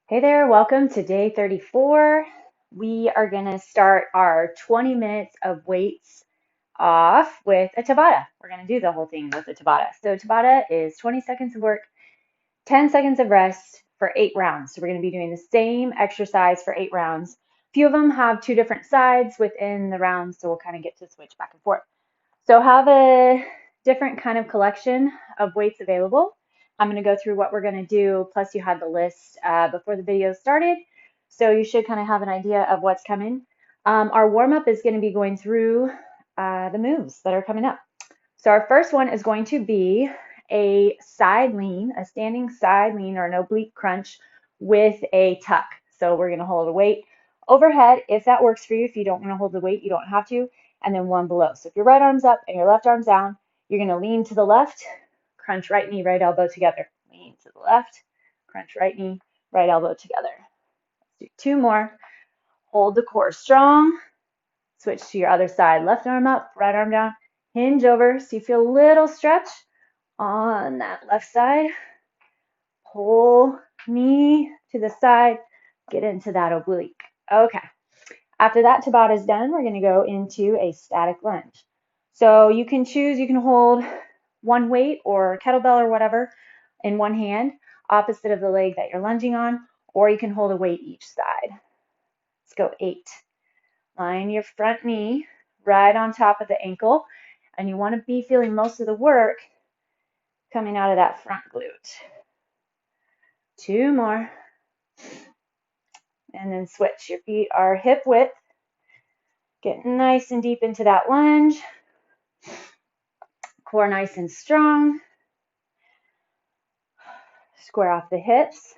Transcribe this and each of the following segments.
Hey there, welcome to day 34. We are going to start our 20 minutes of weights off with a Tabata. We're going to do the whole thing with a Tabata. So Tabata is 20 seconds of work, 10 seconds of rest for 8 rounds. So we're going to be doing the same exercise for 8 rounds. A few of them have two different sides within the rounds, so we'll kind of get to switch back and forth. So have a different kind of collection of weights available. I'm going to go through what we're going to do, plus you had the list before the video started, so you should kind of have an idea of what's coming. Our warm-up is going to be going through the moves that are coming up. So our first one is going to be a side lean, a standing side lean or an oblique crunch with a tuck. So we're going to hold a weight overhead if that works for you. If you don't want to hold the weight, you don't have to. And then one below. So if your right arm's up and your left arm's down, you're going to lean to the left, crunch right knee, right elbow together. Lean to the left, crunch right knee, right elbow together. Let's do two more. Hold the core strong. Switch to your other side. Left arm up, right arm down. Hinge over so you feel a little stretch on that left side. Pull knee to the side. Get into that oblique. Okay. After that Tabata is done, we're going to go into a static lunge. So you can choose, you can hold one weight or kettlebell or whatever in one hand, opposite of the leg that you're lunging on, or you can hold a weight each side. Let's go 8. Line your front knee right on top of the ankle, and you want to be feeling most of the work coming out of that front glute. 2 more. And then switch. Your feet are hip width. Get nice and deep into that lunge. Core nice and strong. Square off the hips.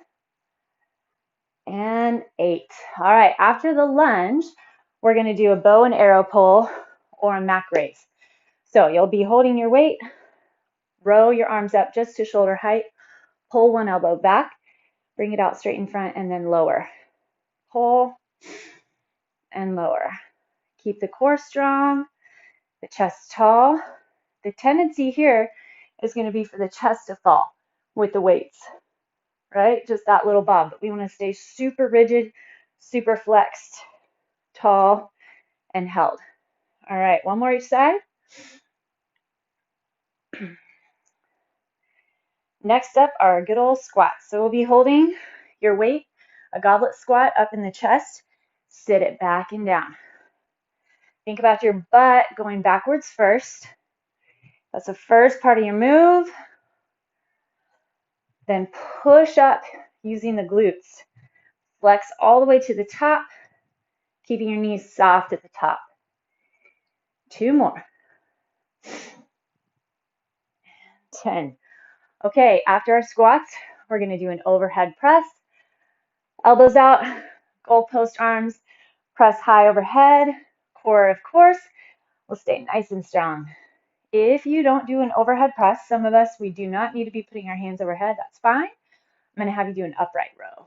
And 8. All right, after the lunge, we're going to do a bow and arrow pull or a Mac raise. So you'll be holding your weight, row your arms up just to shoulder height, pull one elbow back, bring it out straight in front, and then lower. Pull and lower. Keep the core strong, the chest tall. The tendency here is going to be for the chest to fall with the weights, right? Just that little bob. But we want to stay super rigid, super flexed, tall, and held. All right, one more each side. Next up are good old squats. So we'll be holding your weight, a goblet squat up in the chest. Sit it back and down. Think about your butt going backwards first. That's the first part of your move. Then push up using the glutes. Flex all the way to the top, keeping your knees soft at the top. 2 more. 10. Okay, after our squats, we're going to do an overhead press. Elbows out, goalpost arms, press high overhead. Core, of course, will stay nice and strong. If you don't do an overhead press, some of us, we do not need to be putting our hands overhead. That's fine. I'm going to have you do an upright row.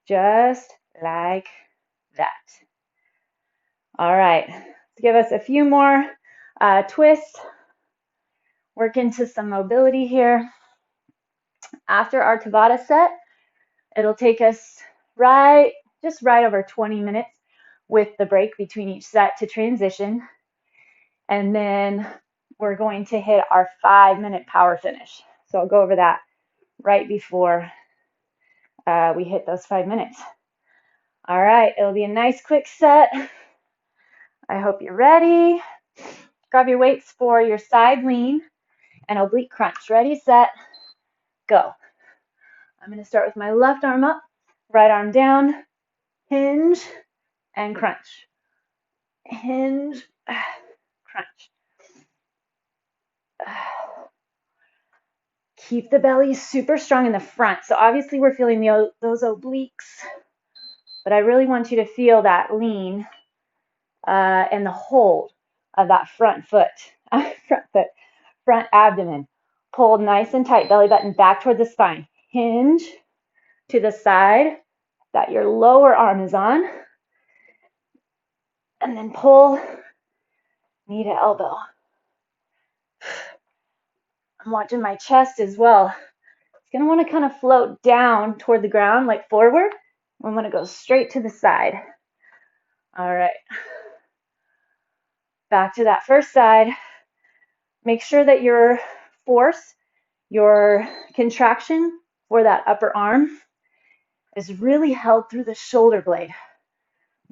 Just like that. All right, let's give us a few more twists. Work into some mobility here. After our Tabata set, it'll take us just right over 20 minutes with the break between each set to transition. And then we're going to hit our 5-minute power finish. So I'll go over that right before we hit those 5 minutes. All right, it'll be a nice quick set. I hope you're ready. Grab your weights for your side lean and oblique crunch. Ready, set, go. I'm going to start with my left arm up, right arm down, hinge, and crunch. Hinge, crunch. Keep the belly super strong in the front. So obviously we're feeling those obliques, but I really want you to feel that lean and the hold of that front abdomen. Pull nice and tight, belly button back toward the spine. Hinge to the side that your lower arm is on. And then pull knee to elbow. I'm watching my chest as well. It's going to want to kind of float down toward the ground, like forward. I'm going to go straight to the side. All right. Back to that first side. Make sure that your force, your contraction for that upper arm is really held through the shoulder blade.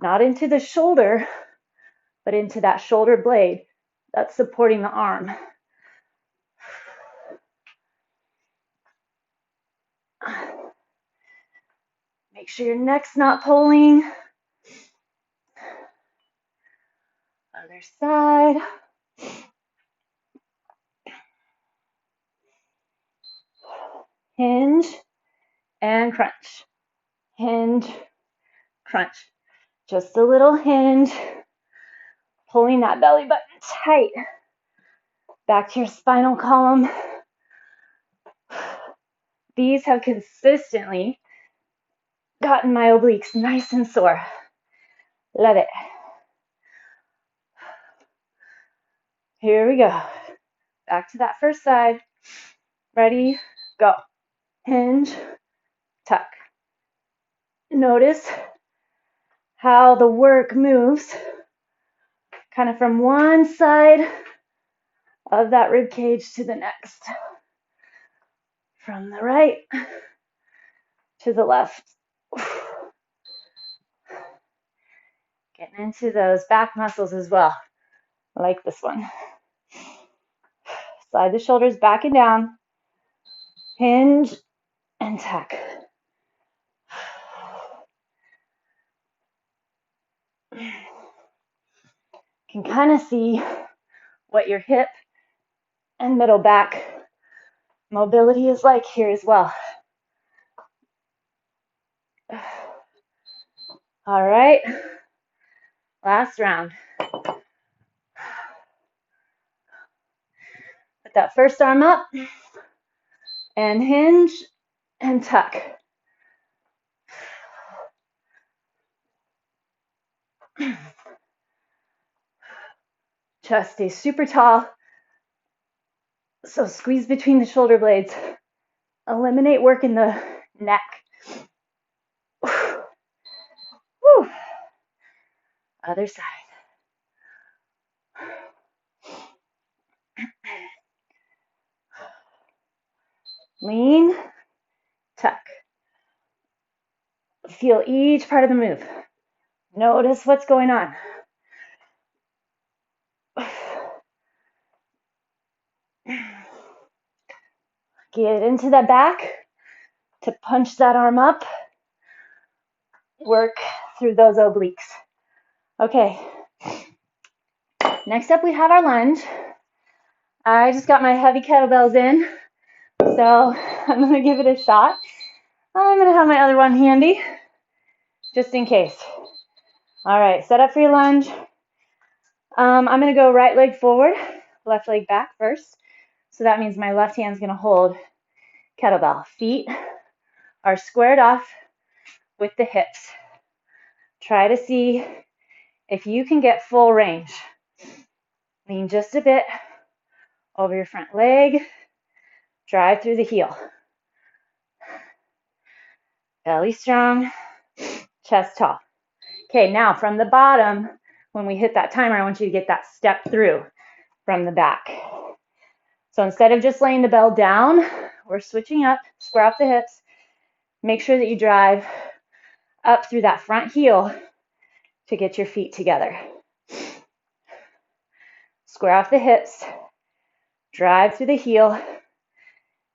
Not into the shoulder, but into that shoulder blade that's supporting the arm. Make sure your neck's not pulling. Other side. Hinge and crunch. Hinge, crunch. Just a little hinge. Pulling that belly button tight. Back to your spinal column. These have consistently gotten my obliques nice and sore. Love it. Here we go. Back to that first side. Ready, go. Hinge, tuck. Notice how the work moves kind of from one side of that rib cage to the next. From the right to the left. Getting into those back muscles as well. I like this one. Slide the shoulders back and down. Hinge and tuck. You can kind of see what your hip and middle back mobility is like here as well. All right, last round. Put that first arm up and hinge and tuck. Chest stays super tall, so squeeze between the shoulder blades. Eliminate work in the neck. Whew. Other side. Lean, tuck. Feel each part of the move. Notice what's going on. Get into that back to punch that arm up. Work through those obliques. Okay. Next up, we have our lunge. I just got my heavy kettlebells in, so I'm going to give it a shot. I'm going to have my other one handy, just in case. All right, set up for your lunge. I'm going to go right leg forward, left leg back first. So that means my left hand's going to hold kettlebell. Feet are squared off with the hips. Try to see if you can get full range. Lean just a bit over your front leg. Drive through the heel. Belly strong, chest tall. Okay, now from the bottom, when we hit that timer, I want you to get that step through from the back. So instead of just laying the bell down, we're switching up, square off the hips. Make sure that you drive up through that front heel to get your feet together. Square off the hips, drive through the heel,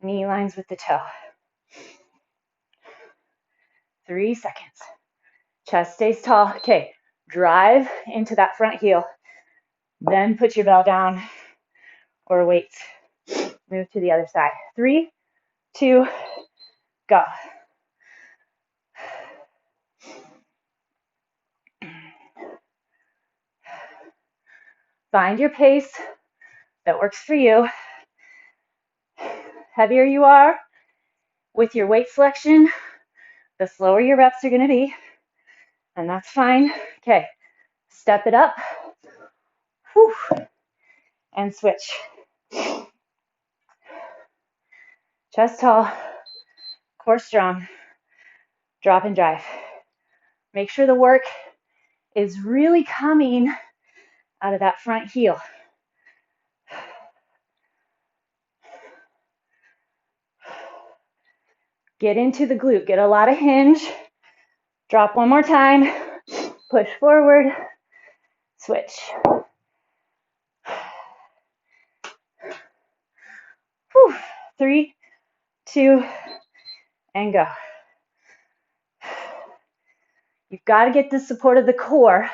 knee lines with the toe. 3 seconds. Chest stays tall. Okay, drive into that front heel. Then put your bell down or weights. Move to the other side. 3, 2, go. Find your pace that works for you. Heavier you are with your weight selection, the slower your reps are going to be, and that's fine. Okay, step it up. Whew. And switch. Chest tall. Core strong. Drop and drive. Make sure the work is really coming out of that front heel. Get into the glute. Get a lot of hinge. Drop one more time. Push forward. Switch. Whew. 3, 2, and go. You've got to get the support of the core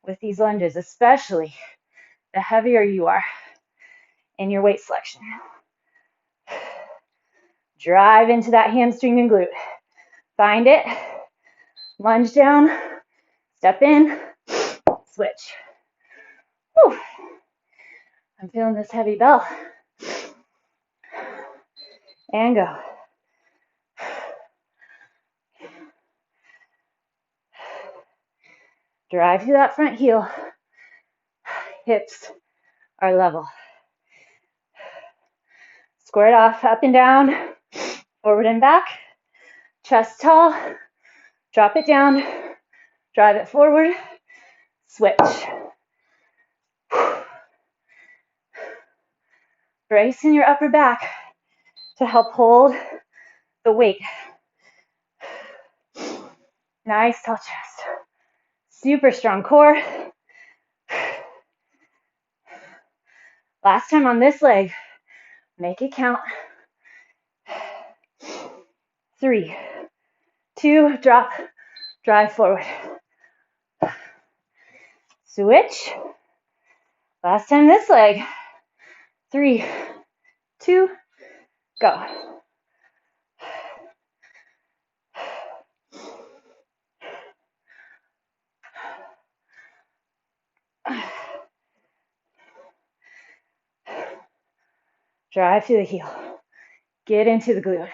with these lunges, especially the heavier you are in your weight selection. Drive into that hamstring and glute. Find it. Lunge down. Step in. Switch. Whew. I'm feeling this heavy bell. And go. Drive to that front heel. Hips are level. Square it off, up and down, forward and back. Chest tall. Drop it down. Drive it forward. Switch. Brace in your upper back to help hold the weight. Nice tall chest. Super strong core. Last time on this leg. Make it count. 3, 2, drop, drive forward. Switch. Last time this leg. 3, 2, go. Drive to the heel. Get into the glute.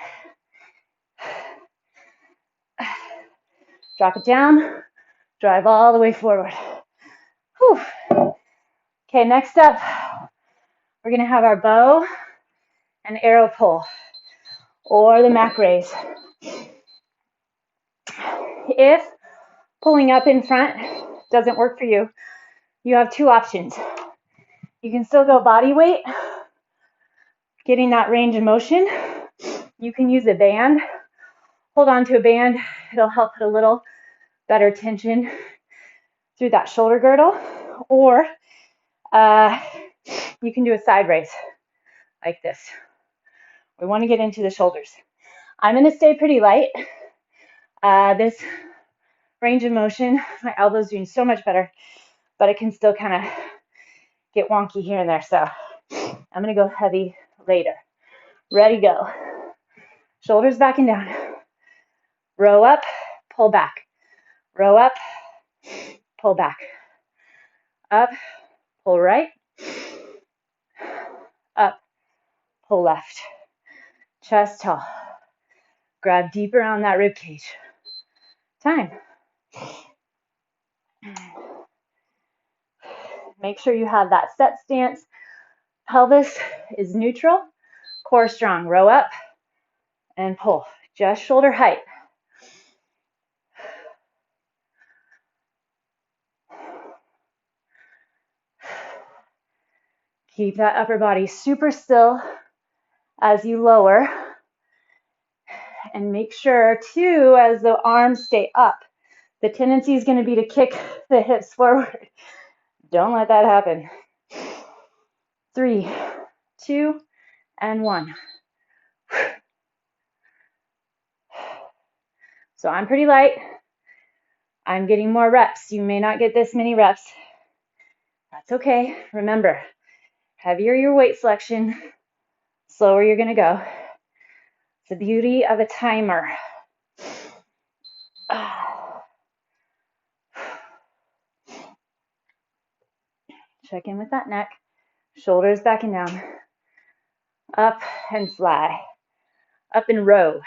Drop it down. Drive all the way forward. Whew. Okay, next up, we're going to have our bow and arrow pull, or the Mac raise. If pulling up in front doesn't work for you, you have two options. You can still go body weight, getting that range of motion. You can use a band. Hold on to a band. It'll help put a little better tension through that shoulder girdle. Or you can do a side raise like this. We want to get into the shoulders. I'm going to stay pretty light. This range of motion, my elbow's doing so much better, but it can still kind of get wonky here and there. So I'm going to go heavy later. Ready, go. Shoulders back and down. Row up, pull back. Row up, pull back. Up, pull right. Up, pull left. Chest tall. Grab deep around that rib cage. Time. Make sure you have that set stance. Pelvis is neutral. Core strong. Row up and pull. Just shoulder height. Keep that upper body super still as you lower. And make sure, too, as the arms stay up, the tendency is going to be to kick the hips forward. Don't let that happen. 3, 2, and 1. So I'm pretty light. I'm getting more reps. You may not get this many reps. That's okay. Remember, heavier your weight selection, slower you're going to go. It's the beauty of a timer. Check in with that neck. Shoulders back and down. Up and fly. Up and row.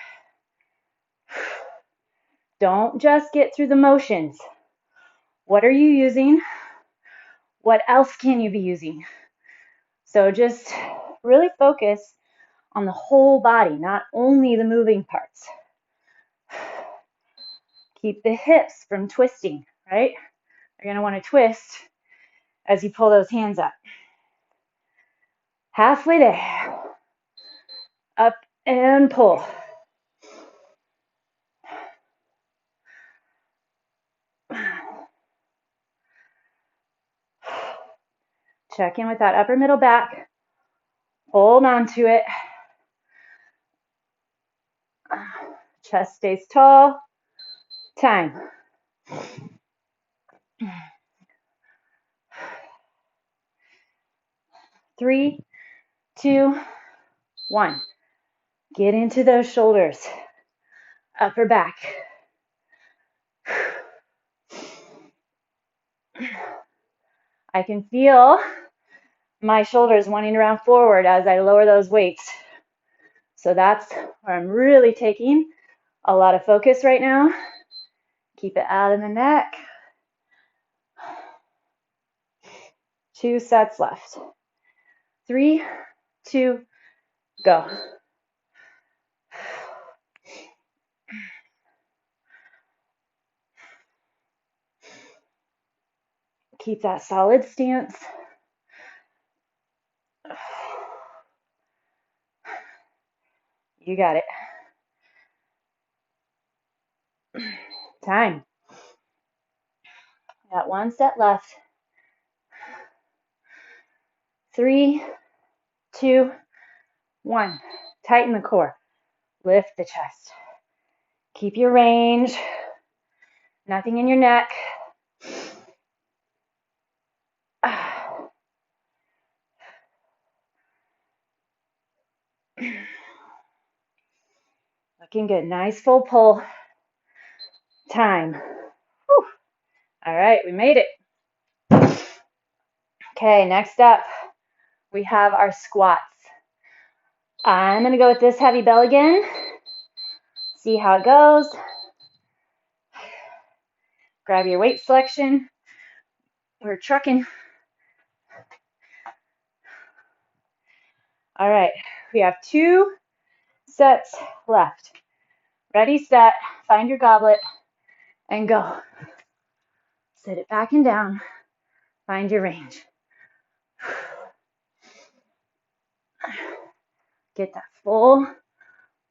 Don't just get through the motions. What are you using? What else can you be using? So just really focus on the whole body, not only the moving parts. Keep the hips from twisting, right? You're going to want to twist as you pull those hands up. Halfway there. Up and pull. Check in with that upper middle back. Hold on to it. Chest stays tall. Time. 3, 2, 1. Get into those shoulders. Upper back. I can feel my shoulders wanting to round forward as I lower those weights. So that's where I'm really taking a lot of focus right now. Keep it out of the neck. 2 sets left. 3, 2, go. Keep that solid stance. You got it. Time. Got 1 set left. 3, 2, 1. Tighten the core. Lift the chest. Keep your range. Nothing in your neck. Looking good. Nice full pull. Time. Whew. All right, we made it. Okay, next up, we have our squats. I'm going to go with this heavy bell again. See how it goes. Grab your weight selection. We're trucking. All right, we have 2 sets left. Ready, set, find your goblet, and go. Sit it back and down. Find your range. Get that full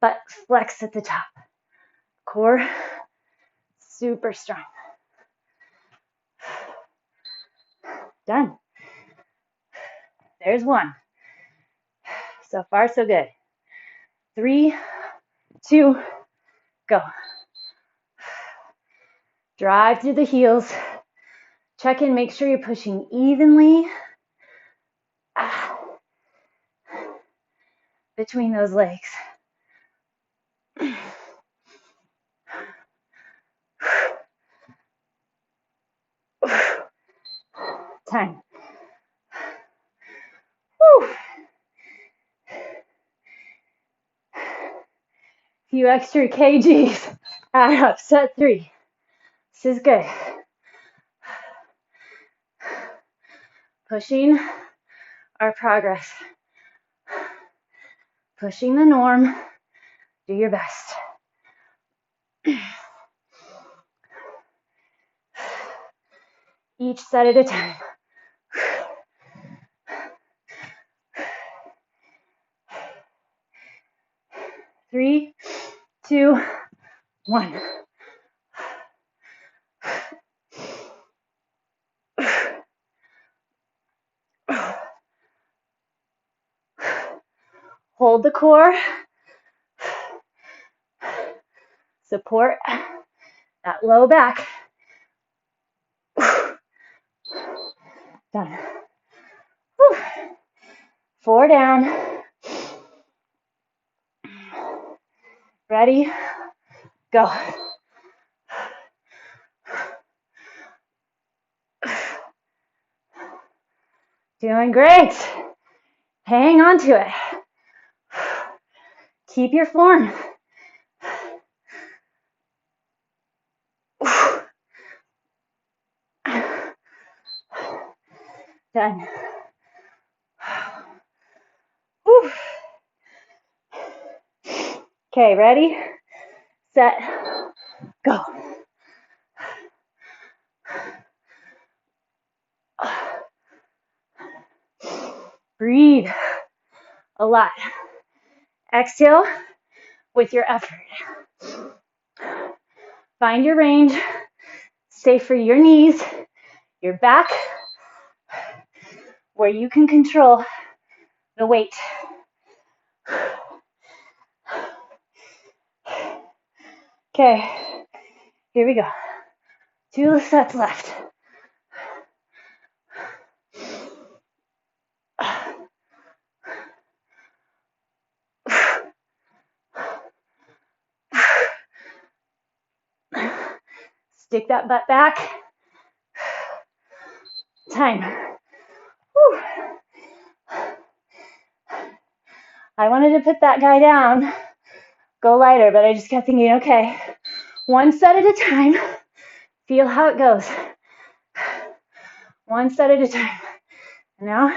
butt flex at the top. Core super strong. Done. There's 1. So far, so good. 3, 2, go. Drive through the heels. Check in, make sure you're pushing evenly between those legs. Time. Whew. Few extra kgs. Add up. Set 3. This is good. Pushing our progress. Pushing the norm. Do your best. Each set at a time. 3, 2, 1. Hold the core. Support that low back. Done. 4 down. Ready? Go. Doing great. Hang on to it. Keep your form. Done. Okay, ready, set, go. Breathe a lot. Exhale with your effort. Find your range. Stay for your knees, your back, where you can control the weight. Okay, here we go. 2 sets left. Stick that butt back. Time. Whew. I wanted to put that guy down, go lighter, but I just kept thinking, okay, 1 set at a time. Feel how it goes. 1 set at a time. Now,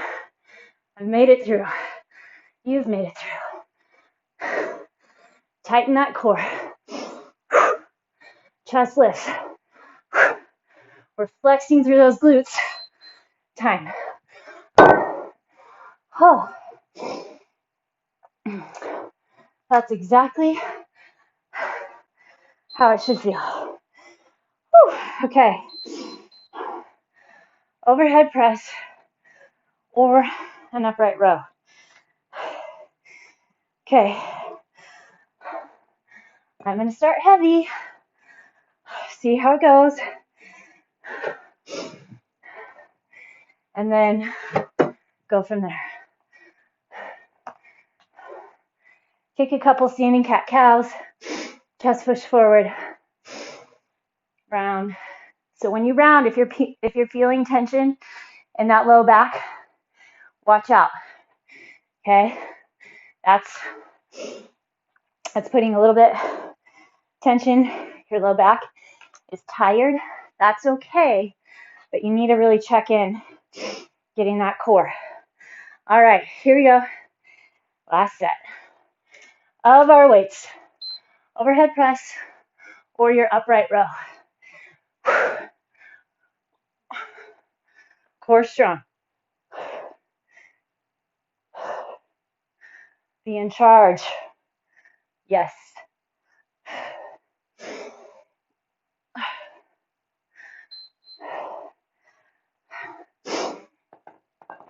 I've made it through. You've made it through. Tighten that core. Chest lifts. We're flexing through those glutes. Time. Oh. That's exactly how it should feel. Whew. Okay. Overhead press or an upright row. Okay. I'm going to start heavy. See how it goes. And then go from there. Kick a couple standing cat-cows. Chest push forward. Round. So when you round, if you're feeling tension in that low back, watch out. Okay? That's putting a little bit tension. Your low back is tired. That's okay, but you need to really check in getting that core. All right, here we go. Last set of our weights. Overhead press or your upright row. Core strong. Be in charge. Yes.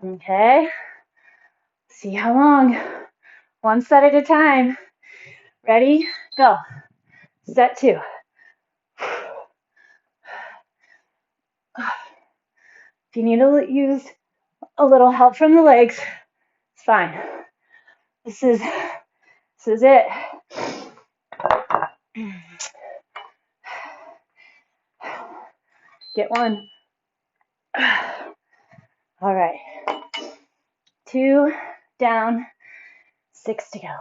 Okay. See how long. 1 set at a time. Ready? Go. Set 2. If you need to use a little help from the legs, it's fine. This is it. Get 1. All right. 2 down, 6 to go.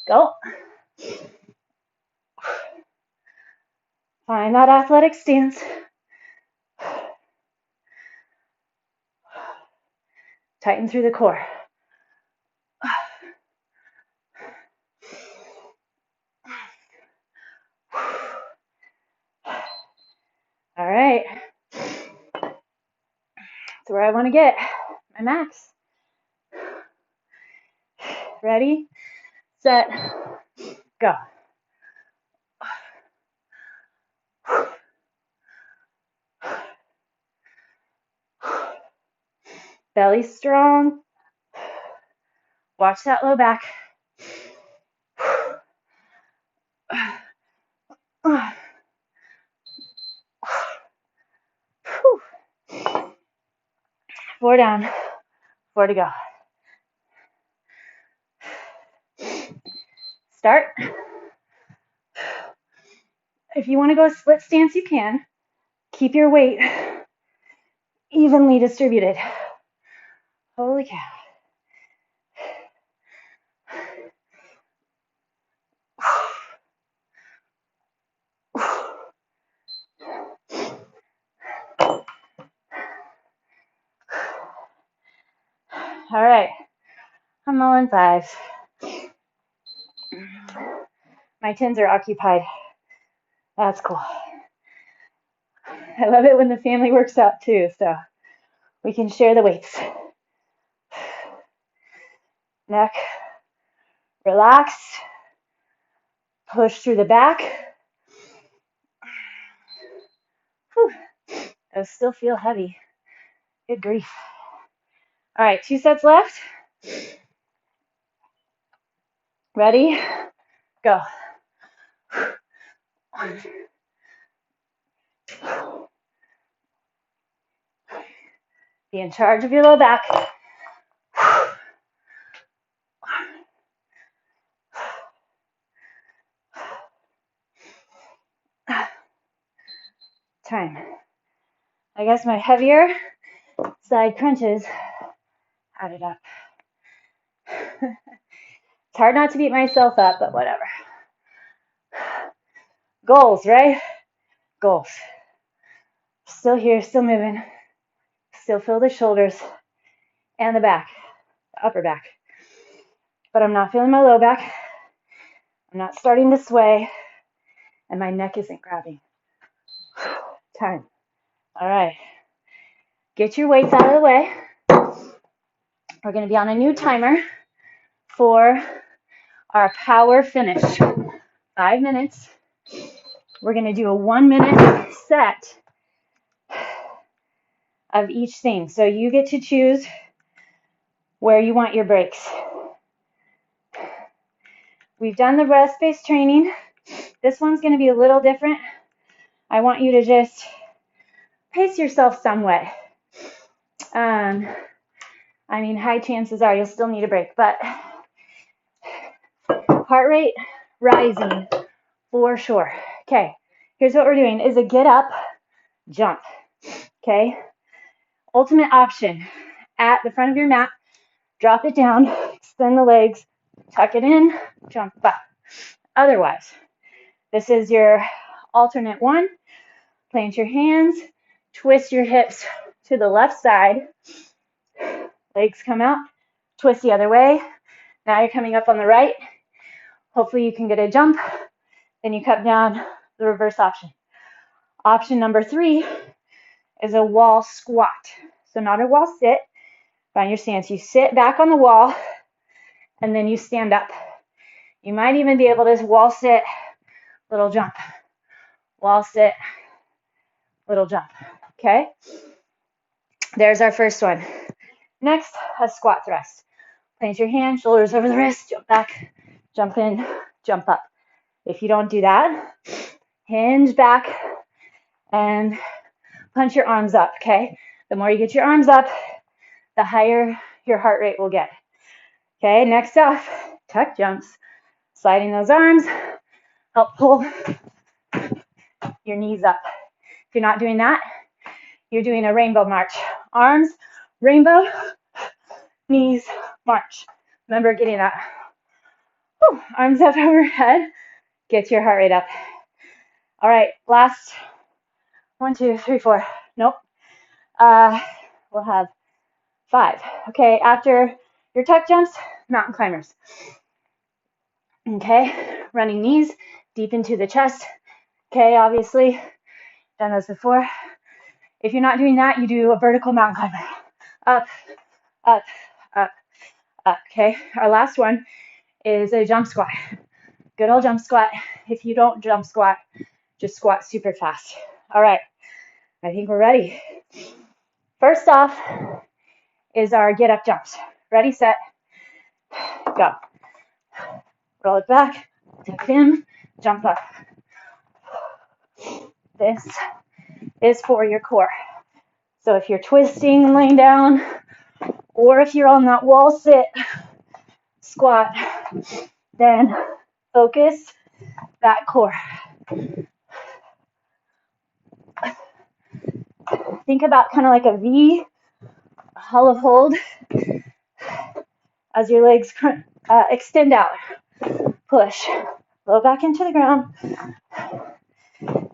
Go. Find that athletic stance. Tighten through the core. All right. That's where I want to get my max. Ready, set, go. Belly strong. Watch that low back. Whew. 4 down, 4 to go. Start. If you want to go split stance, you can. Keep your weight evenly distributed. Holy cow. All right. I'm all in 5s. My tins are occupied. That's cool. I love it when the family works out too, so we can share the weights. Neck, relax. Push through the back. Whew. Those still feel heavy. Good grief. All right, 2 sets left. Ready? Go. Be in charge of your low back. Time. I guess my heavier side crunches added up. It's hard not to beat myself up, but whatever. Goals, right? Goals. Still here, still moving. Still feel the shoulders and the back, the upper back. But I'm not feeling my low back. I'm not starting to sway, and my neck isn't grabbing. Time. All right. Get your weights out of the way. We're going to be on a new timer for our power finish. 5 minutes. We're going to do a 1 minute set of each thing. So you get to choose where you want your breaks. We've done the rest-based training. This one's going to be a little different. I want you to just pace yourself somewhat. I mean, high chances are you'll still need a break, but heart rate rising for sure. Okay, here's what we're doing is a get up, jump. Okay, ultimate option at the front of your mat, drop it down, extend the legs, tuck it in, jump up. Otherwise, this is your alternate one. Plant your hands, twist your hips to the left side, legs come out, twist the other way. Now you're coming up on the right. Hopefully you can get a jump. Then you cut down the reverse option. Option number 3 is a wall squat. So not a wall sit. Find your stance. You sit back on the wall and then you stand up. You might even be able to wall sit, little jump. Wall sit, little jump. Okay? There's our first one. Next, a squat thrust. Plant your hand, shoulders over the wrist, jump back, jump in, jump up. If you don't do that, hinge back and punch your arms up, okay? The more you get your arms up, the higher your heart rate will get. Okay, next up, tuck jumps. Sliding those arms, help pull your knees up. If you're not doing that, you're doing a rainbow march. Arms, rainbow, knees, march. Remember getting that arms up overhead. Get your heart rate up. All right, last 1, 2, 3, 4. Nope. We'll have 5. Okay, after your tuck jumps, mountain climbers. Okay, running knees deep into the chest. Okay, obviously, done those before. If you're not doing that, you do a vertical mountain climber. Up, up, up, up. Okay, our last one is a jump squat. Good old jump squat. If you don't jump squat, just squat super fast. All right, I think we're ready. First off is our get up jumps. Ready, set, go. Roll it back, tuck it in, jump up. This is for your core. So if you're twisting and laying down, or if you're on that wall sit squat, then focus that core. Think about kind of like a V, a hollow hold, as your legs extend out. Push, low back into the ground.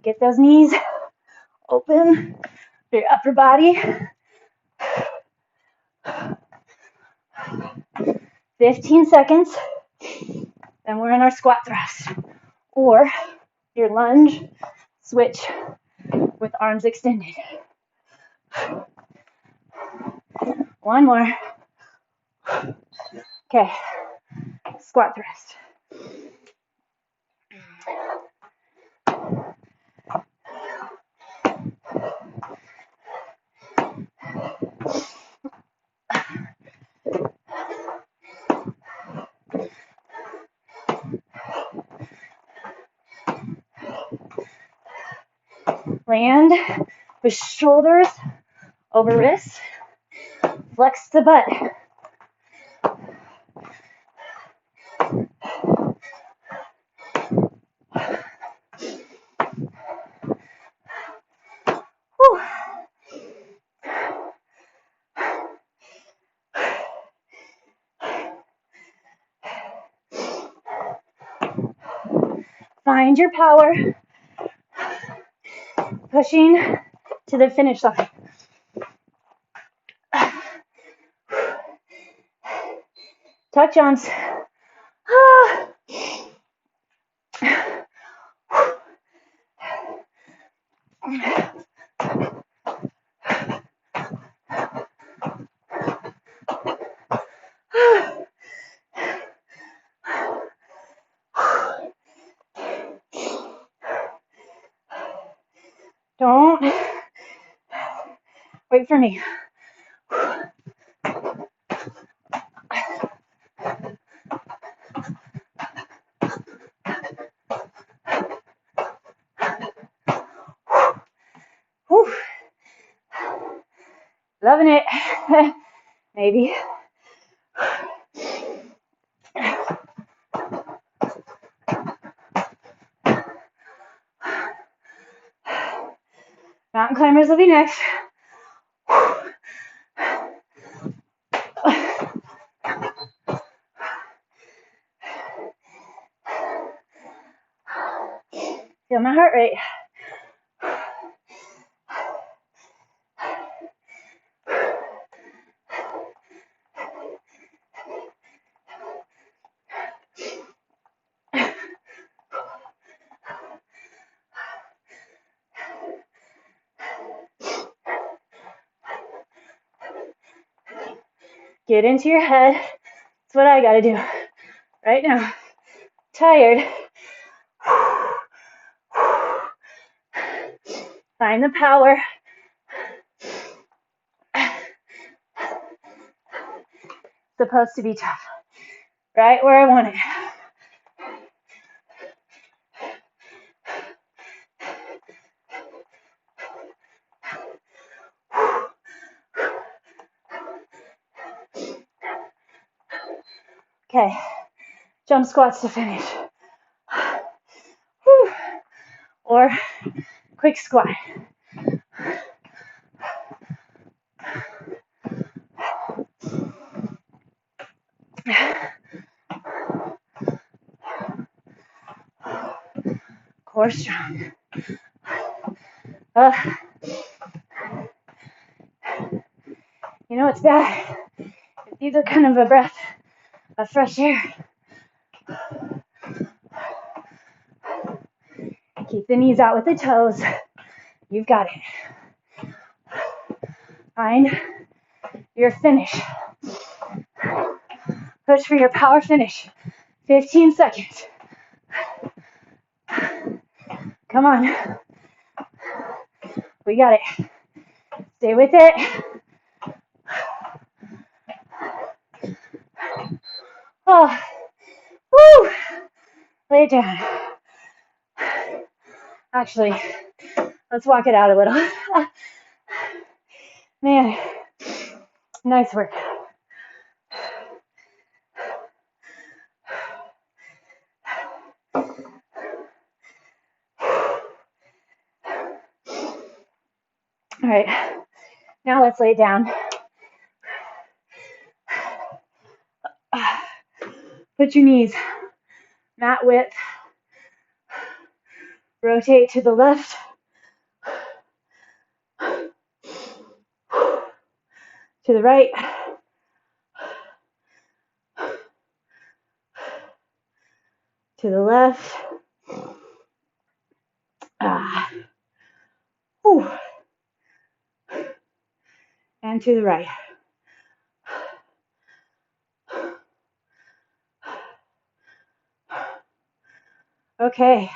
Get those knees open for your upper body. 15 seconds. Then then we're in our squat thrust. Or your lunge switch with arms extended. One more. Okay, squat thrust. Land with shoulders over wrists. Flex the butt. Whew. Find your power. Pushing to the finish line. Tuck Johns. Don't wait for me. Whew. Loving it. Maybe. Mountain climbers will be next. Feel my heart rate. Get into your head. That's what I gotta do right now. Tired. Find the power. Supposed to be tough. Right where I want it. Okay, jump squats to finish. Whew. Or quick squat. Core strong. You know, it's bad. These are kind of a breath of fresh air. Keep the knees out with the toes. You've got it. Find your finish. Push for your power finish. 15 seconds. Come on. We got it. Stay with it. Oh, woo. Lay it down. Actually, let's walk it out a little. Man, nice work. All right, now let's lay it down. Put your knees mat width. Rotate to the left. To the right. to the left. Whew. And to the right. Okay.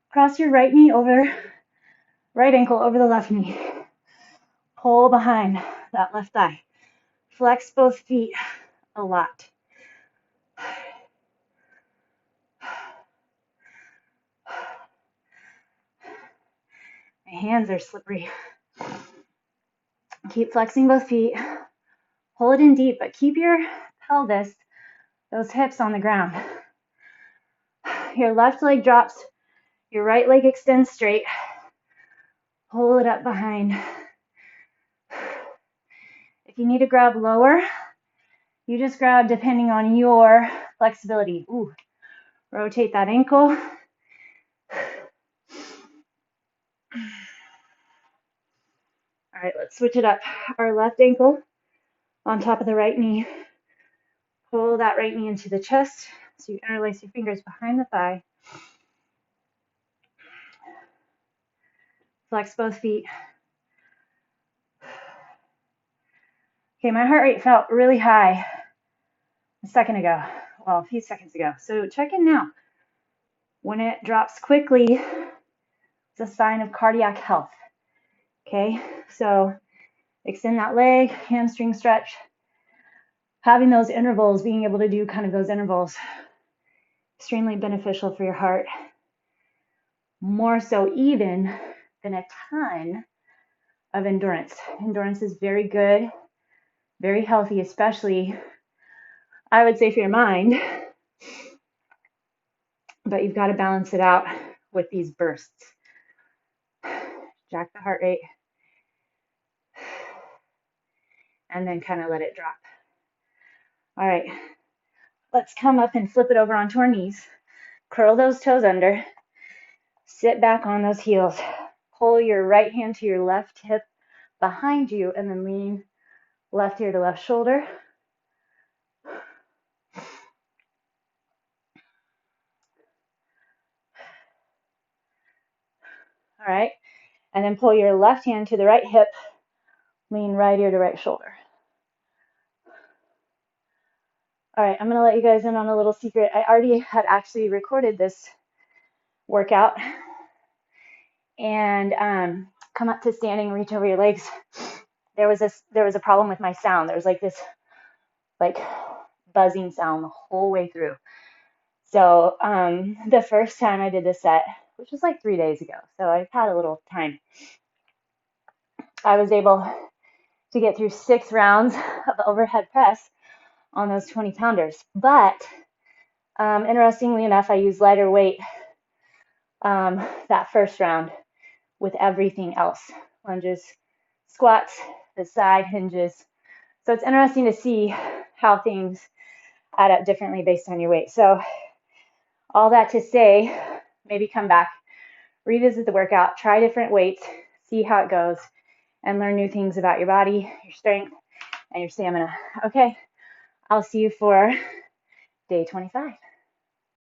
Cross your right knee over, right ankle over the left knee. Pull behind that left thigh. Flex both feet a lot. My hands are slippery. Keep flexing both feet. Hold it in deep, but keep your pelvis, those hips on the ground. Your left leg drops, your right leg extends straight. Pull it up behind. If you need to grab lower, you just grab depending on your flexibility. Ooh. Rotate that ankle. All right, let's switch it up. Our left ankle on top of the right knee. Pull that right knee into the chest. So you interlace your fingers behind the thigh. Flex both feet. Okay, my heart rate felt really high a second ago. Well, a few seconds ago. So check in now. When it drops quickly, it's a sign of cardiac health. Okay, so extend that leg, hamstring stretch. Having those intervals, being able to do kind of those intervals, extremely beneficial for your heart. More so even than a ton of endurance. Endurance is very good, very healthy, especially, I would say, for your mind. But you've got to balance it out with these bursts. Jack the heart rate. And then kind of let it drop. All right. Let's come up and flip it over onto our knees. Curl those toes under. Sit back on those heels. Pull your right hand to your left hip behind you and then lean left ear to left shoulder. All right. And then pull your left hand to the right hip. Lean right ear to right shoulder. All right, I'm going to let you guys in on a little secret. I already had actually recorded this workout and come up to standing, reach over your legs. There was a problem with my sound. There was like this buzzing sound the whole way through. So the first time I did this set, which was like 3 days ago, so I've had a little time, I was able to get through 6 rounds of overhead press on those 20 pounders. But interestingly enough, I used lighter weight that first round with everything else. Lunges, squats, the side hinges. So it's interesting to see how things add up differently based on your weight. So all that to say, maybe come back, revisit the workout, try different weights, see how it goes, and learn new things about your body, your strength, and your stamina. Okay, I'll see you for day 25.